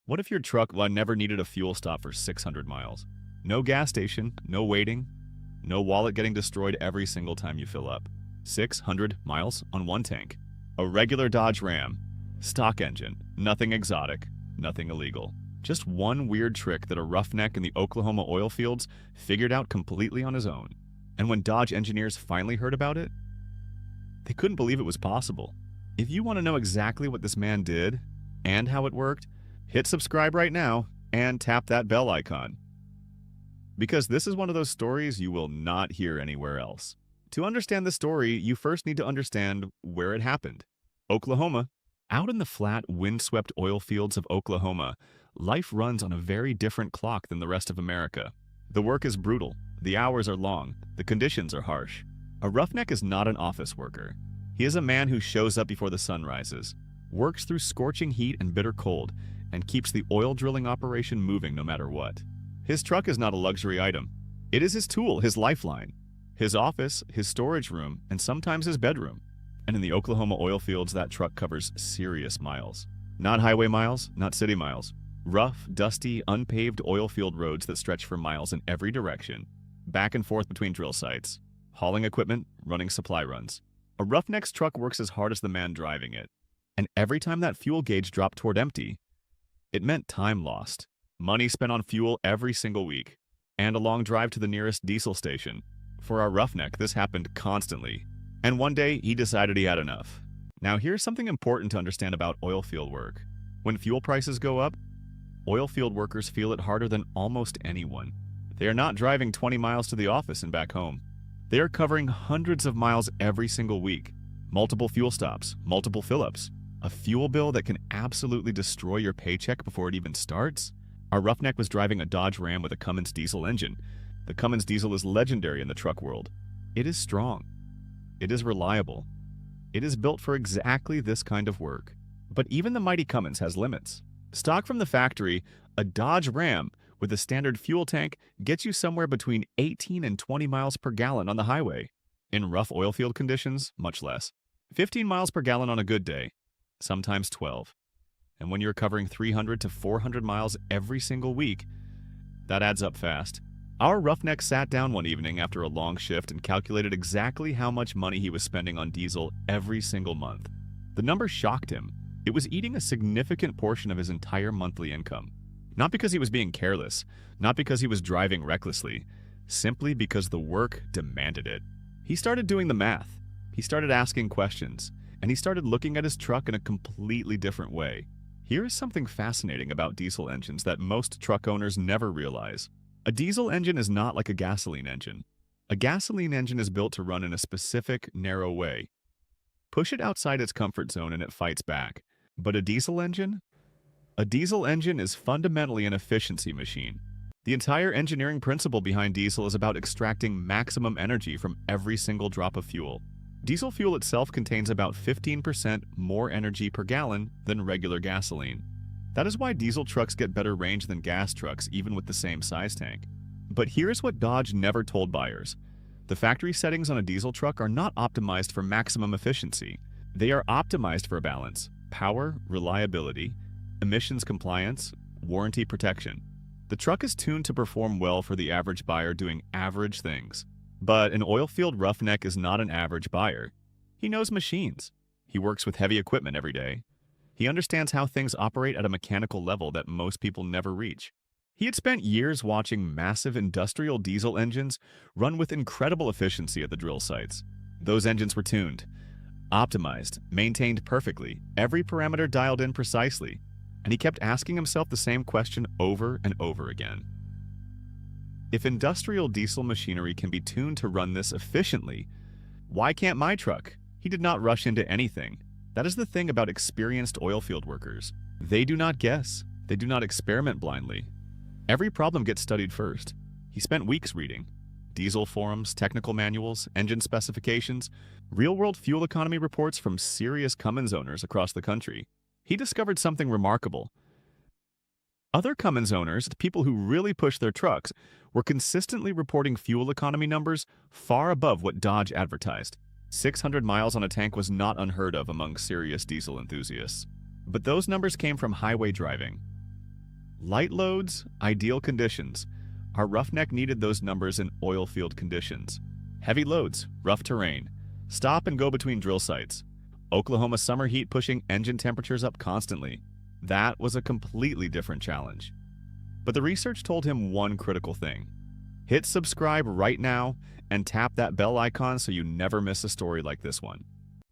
What if your truck never needed a fuel stop for 600 miles? No gas station, no waiting, no wallet getting destroyed every single time you fill up. 600 miles on one tank. A regular Dodge Ram. Stock engine. Nothing exotic. Nothing illegal. Just one weird trick that a roughneck in the Oklahoma oil fields figured out completely on his own. And when Dodge engineers finally heard about it, they couldn't believe it was possible. If you want to know exactly what this man did and how it worked, hit subscribe right now and tap that bell icon. Because this is one of those stories you will not hear anywhere else. To understand the story, you first need to understand where it happened. Oklahoma. Out in the flat, windswept oil fields of Oklahoma, life runs on a very different clock than the rest of America. The work is brutal, the hours are long, the conditions are harsh. A roughneck is not an office worker. He is a man who shows up before the sun rises, works through scorching heat and bitter cold, and keeps the oil drilling operation moving no matter what. His truck is not a luxury item. It is his tool, his lifeline, his office, his storage room, and sometimes his bedroom. And in the Oklahoma oil fields, that truck covers serious miles. Not highway miles, not city miles. Rough, dusty, unpaved oil field roads that stretch for miles in every direction, back and forth between drill sites, hauling equipment, running supply runs. A roughneck's truck works as hard as the man driving it. And every time that fuel gauge dropped toward empty, it meant time lost, money spent on fuel every single week, and a long drive to the nearest diesel station. For our roughneck, this happened constantly. And one day, he decided he had enough. Now here's something important to understand about oil field work. When fuel prices go up, oil field workers feel it harder than almost anyone. They are not driving 20 miles to the office and back home. They are covering hundreds of miles every single week. Multiple fuel stops, multiple fill-ups. A fuel bill that can absolutely destroy your paycheck before it even starts? Our roughneck was driving a Dodge Ram with a Cummins diesel engine. The Cummins diesel is legendary in the truck world. It is strong. It is reliable. It is built for exactly this kind of work. But even the mighty Cummins has limits. Stock from the factory, a Dodge Ram with a standard fuel tank gets you somewhere between 18 and 20 miles per gallon on the highway. In rough oil field conditions, much less. 15 miles per gallon on a good day, sometimes 12. And when you're covering 300 to 400 miles every single week, that adds up fast. Our roughneck sat down one evening after a long shift and calculated exactly how much money he was spending on diesel every single month. The number shocked him. It was eating a significant portion of his entire monthly income. Not because he was being careless, not because he was driving recklessly, simply because the work demanded it. He started doing the math. He started asking questions, and he started looking at his truck in a completely different way. Here is something fascinating about diesel engines that most truck owners never realize. A diesel engine is not like a gasoline engine. A gasoline engine is built to run in a specific, narrow way. Push it outside its comfort zone and it fights back. But a diesel engine? A diesel engine is fundamentally an efficiency machine. The entire engineering principle behind diesel is about extracting maximum energy from every single drop of fuel. Diesel fuel itself contains about 15% more energy per gallon than regular gasoline. That is why diesel trucks get better range than gas trucks, even with the same size tank. But here's what Dodge never told buyers. The factory settings on a diesel truck are not optimized for maximum efficiency. They are optimized for balance, power, reliability, emissions compliance, warranty protection. The truck is tuned to perform well for the average buyer doing average things. But an oilfield roughneck is not an average buyer. He knows machines. He works with heavy equipment every day. He understands how things operate at a mechanical level that most people never reach. He had spent years watching massive industrial diesel engines run with incredible efficiency at the drill sites. Those engines were tuned, optimized, maintained perfectly, every parameter dialed in precisely, and he kept asking himself the same question over and over again. If industrial diesel machinery can be tuned to run this efficiently, why can't my truck? He did not rush into anything. That is the thing about experienced oilfield workers. They do not guess. They do not experiment blindly. Every problem gets studied first. He spent weeks reading diesel forums, technical manuals, engine specifications, real-world fuel economy reports from serious Cummins owners across the country. He discovered something remarkable. Other Cummins owners, the people who really push their trucks, were consistently reporting fuel economy numbers far above what Dodge advertised. 600 miles on a tank was not unheard of among serious diesel enthusiasts. But those numbers came from highway driving. Light loads, ideal conditions. Our Roughneck needed those numbers in oil field conditions. Heavy loads, rough terrain. Stop and go between drill sites. Oklahoma summer heat pushing engine temperatures up constantly. That was a completely different challenge. But the research told him one critical thing. Hit subscribe right now and tap that bell icon so you never miss a story like this one.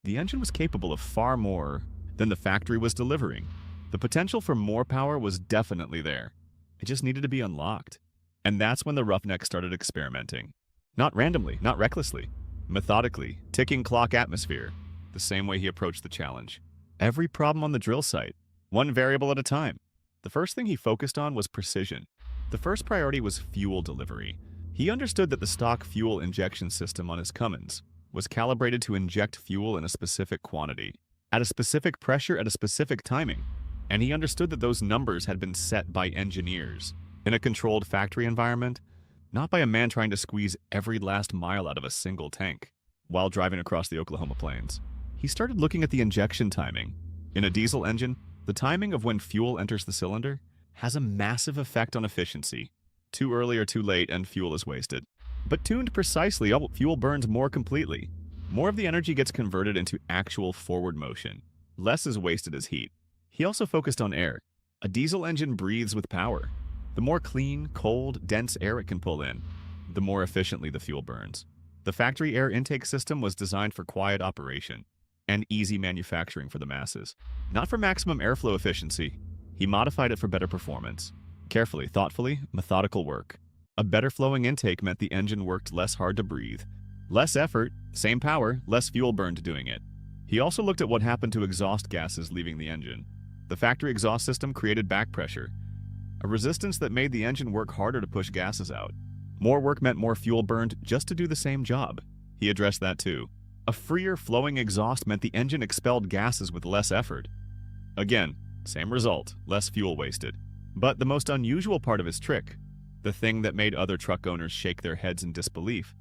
The engine was capable of far more than the factory was delivering. The potential for more power was definitely there. It just needed to be unlocked. And that's when the Roughneck started experimenting. Not randomly, not recklessly. Methodically, ticking clock atmosphere. The same way he approached the challenge. Every problem on the drill site, one variable at a time. The first thing he focused on was precision. The first priority was fuel delivery. He understood that the stock fuel injection system on his Cummins was calibrated to inject fuel in a specific quantity, at a specific pressure, at a specific timing. And he understood that those numbers had been set by engineers in a controlled factory environment, not by a man trying to squeeze every last mile out of a single tank while driving across the Oklahoma plains. He started looking at the injection timing. In a diesel engine, the timing of when fuel enters the cylinder has a massive effect on efficiency. Too early or too late and fuel is wasted. But tuned precisely, fuel burns more completely. More of the energy gets converted into actual forward motion. Less is wasted as heat. He also focused on air. A diesel engine breathes with power. The more clean, cold, dense air it can pull in, the more efficiently the fuel burns. The factory air intake system was designed for quiet operation and easy manufacturing for the masses, not for maximum airflow efficiency. He modified it for better performance. Carefully, thoughtfully, methodical work. A better flowing intake meant the engine worked less hard to breathe. Less effort, same power, less fuel burned doing it. He also looked at what happened to exhaust gases leaving the engine. The factory exhaust system created back pressure, a resistance that made the engine work harder to push gases out. More work meant more fuel burned just to do the same job. He addressed that too. A freer flowing exhaust meant the engine expelled gases with less effort. Again, same result, less fuel wasted. But the most unusual part of his trick, the thing that made other truck owners shake their heads in disbelief,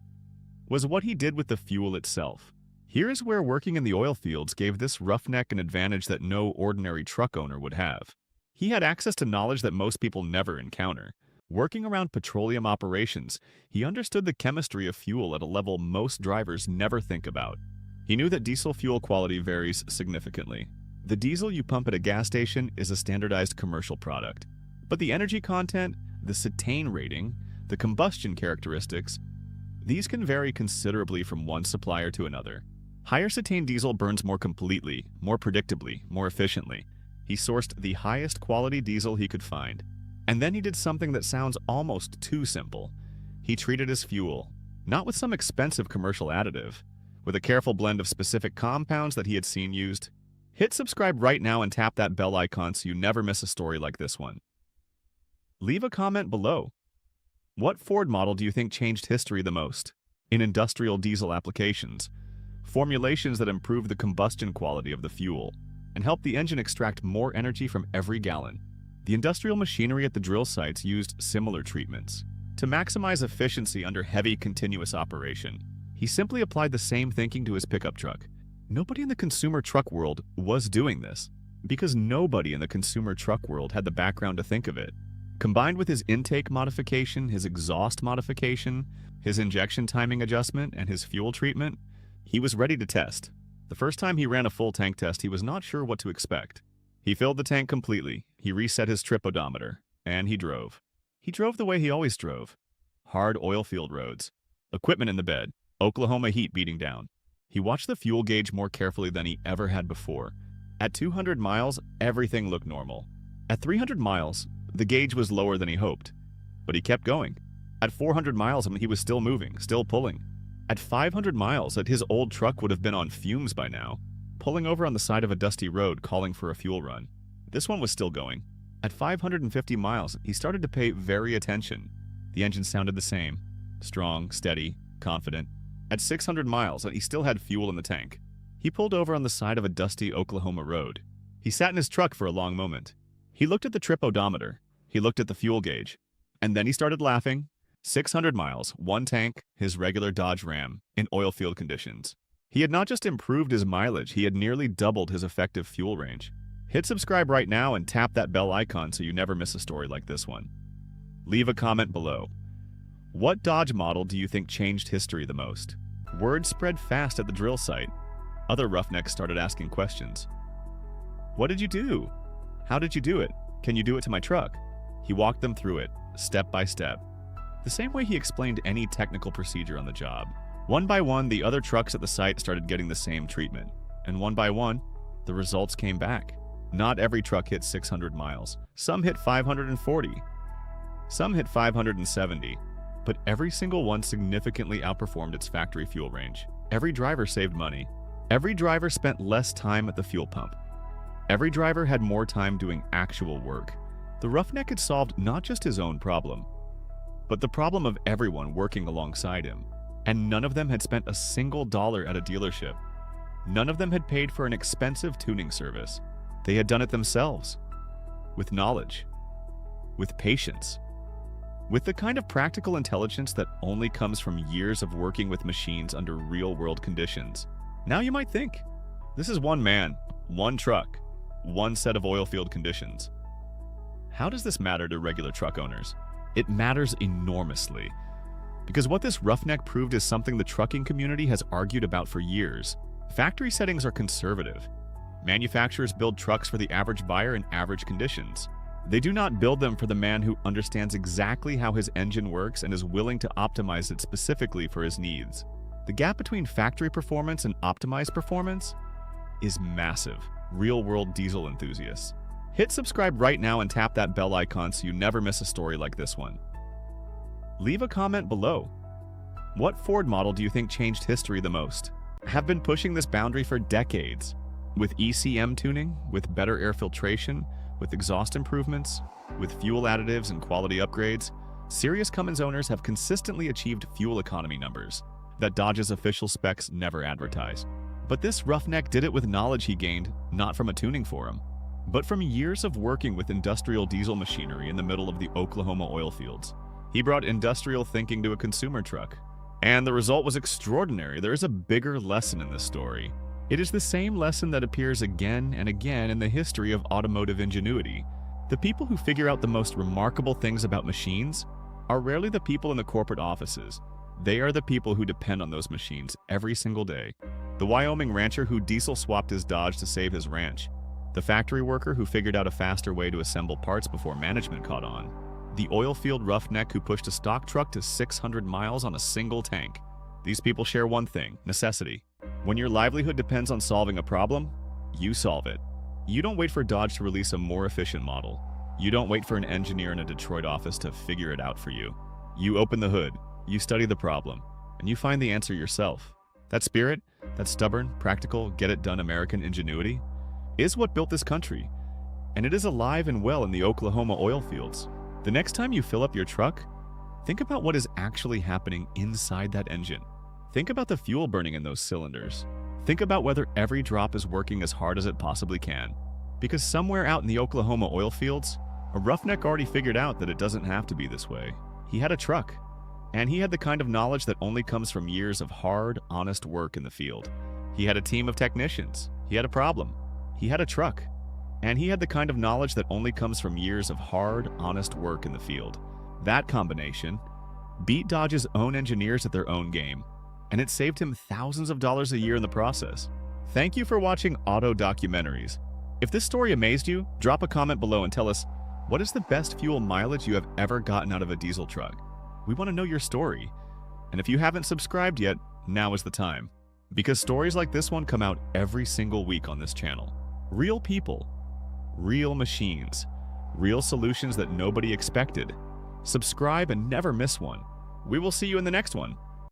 was what he did with the fuel itself. Here is where working in the oil fields gave this Roughneck an advantage that no ordinary truck owner would have. He had access to knowledge that most people never encounter. Working around petroleum operations, he understood the chemistry of fuel at a level most drivers never think about. He knew that diesel fuel quality varies significantly. The diesel you pump at a gas station is a standardized commercial product. But the energy content, the cetane rating, the combustion characteristics, these can vary considerably from one supplier to another. Higher cetane diesel burns more completely, more predictably, more efficiently. He sourced the highest quality diesel he could find. And then he did something that sounds almost too simple. He treated his fuel, not with some expensive commercial additive, with a careful blend of specific compounds that he had seen used. Hit subscribe right now and tap that bell icon so you never miss a story like this one. Leave a comment below. What Ford model do you think changed history the most? In industrial diesel applications, formulations that improve the combustion quality of the fuel and help the engine extract more energy from every gallon. The industrial machinery at the drill sites used similar treatments. To maximize efficiency under heavy continuous operation, he simply applied the same thinking to his pickup truck. Nobody in the consumer truck world was doing this, because nobody in the consumer truck world had the background to think of it. Combined with his intake modification, his exhaust modification, his injection timing adjustment, and his fuel treatment, he was ready to test. The first time he ran a full tank test, he was not sure what to expect. He filled the tank completely, he reset his trip odometer, and he drove. He drove the way he always drove. Hard oil field roads. Equipment in the bed. Oklahoma heat beating down. He watched the fuel gauge more carefully than he ever had before. At 200 miles, everything looked normal. At 300 miles, the gauge was lower than he hoped. But he kept going. At 400 miles, he was still moving, still pulling. At 500 miles, his old truck would have been on fumes by now, pulling over on the side of a dusty road calling for a fuel run. This one was still going. At 550 miles, he started to pay very attention. The engine sounded the same. Strong, steady, confident. At 600 miles, he still had fuel in the tank. He pulled over on the side of a dusty Oklahoma road. He sat in his truck for a long moment. He looked at the trip odometer. He looked at the fuel gauge. And then he started laughing. 600 miles, one tank, his regular Dodge Ram, in oil field conditions. He had not just improved his mileage, he had nearly doubled his effective fuel range. Hit subscribe right now and tap that bell icon so you never miss a story like this one. Leave a comment below. What Dodge model do you think changed history the most? Word spread fast at the drill site. Other roughnecks started asking questions. What did you do? How did you do it? Can you do it to my truck? He walked them through it, step by step, the same way he explained any technical procedure on the job. One by one, the other trucks at the site started getting the same treatment, and one by one, the results came back. Not every truck hit 600 miles. Some hit 540. Some hit 570. But every single one significantly outperformed its factory fuel range. Every driver saved money. Every driver spent less time at the fuel pump. Every driver had more time doing actual work. The roughneck had solved not just his own problem, but the problem of everyone working alongside him. And none of them had spent a single dollar at a dealership. None of them had paid for an expensive tuning service. They had done it themselves, with knowledge, with patience, with the kind of practical intelligence that only comes from years of working with machines under real-world conditions. Now you might think, this is one man, one truck, one set of oil field conditions. How does this matter to regular truck owners? It matters enormously, because what this roughneck proved is something the trucking community has argued about for years. Factory settings are conservative. Manufacturers build trucks for the average buyer in average conditions. They do not build them for the man who understands exactly how his engine works and is willing to optimize it specifically for his needs. The gap between factory performance and optimized performance is massive. Real-world diesel enthusiasts. Hit subscribe right now and tap that bell icon so you never miss a story like this one. Leave a comment below. What Ford model do you think changed history the most? Have been pushing this boundary for decades. With ECM tuning, with better air filtration, with exhaust improvements, with fuel additives and quality upgrades, serious Cummins owners have consistently achieved fuel economy numbers that Dodge's official specs never advertise. But this roughneck did it with knowledge he gained not from a tuning forum, but from years of working with industrial diesel machinery in the middle of the Oklahoma oil fields. He brought industrial thinking to a consumer truck, and the result was extraordinary. There is a bigger lesson in this story. It is the same lesson that appears again and again in the history of automotive ingenuity. The people who figure out the most remarkable things about machines are rarely the people in the corporate offices. They are the people who depend on those machines every single day. The Wyoming rancher who diesel swapped his Dodge to save his ranch. The factory worker who figured out a faster way to assemble parts before management caught on. The oil field roughneck who pushed a stock truck to 600 miles on a single tank. These people share one thing: necessity. When your livelihood depends on solving a problem, you solve it. You don't wait for Dodge to release a more efficient model. You don't wait for an engineer in a Detroit office to figure it out for you. You open the hood, you study the problem, and you find the answer yourself. That spirit, that stubborn, practical, get-it-done American ingenuity, is what built this country, and it is alive and well in the Oklahoma oil fields. The next time you fill up your truck, think about what is actually happening inside that engine. Think about the fuel burning in those cylinders. Think about whether every drop is working as hard as it possibly can. Because somewhere out in the Oklahoma oil fields, a roughneck already figured out that it doesn't have to be this way. He had a truck, and he had the kind of knowledge that only comes from years of hard, honest work in the field. He had a team of technicians. He had a problem. He had a truck, and he had the kind of knowledge that only comes from years of hard, honest work in the field. That combination beat Dodge's own engineers at their own game, and it saved him thousands of dollars a year in the process. Thank you for watching Auto Documentaries. If this story amazed you, drop a comment below and tell us, what is the best fuel mileage you have ever gotten out of a diesel truck? We want to know your story. And if you haven't subscribed yet, now is the time. Because stories like this one come out every single week on this channel. Real people, real machines, real solutions that nobody expected. Subscribe and never miss one. We will see you in the next one.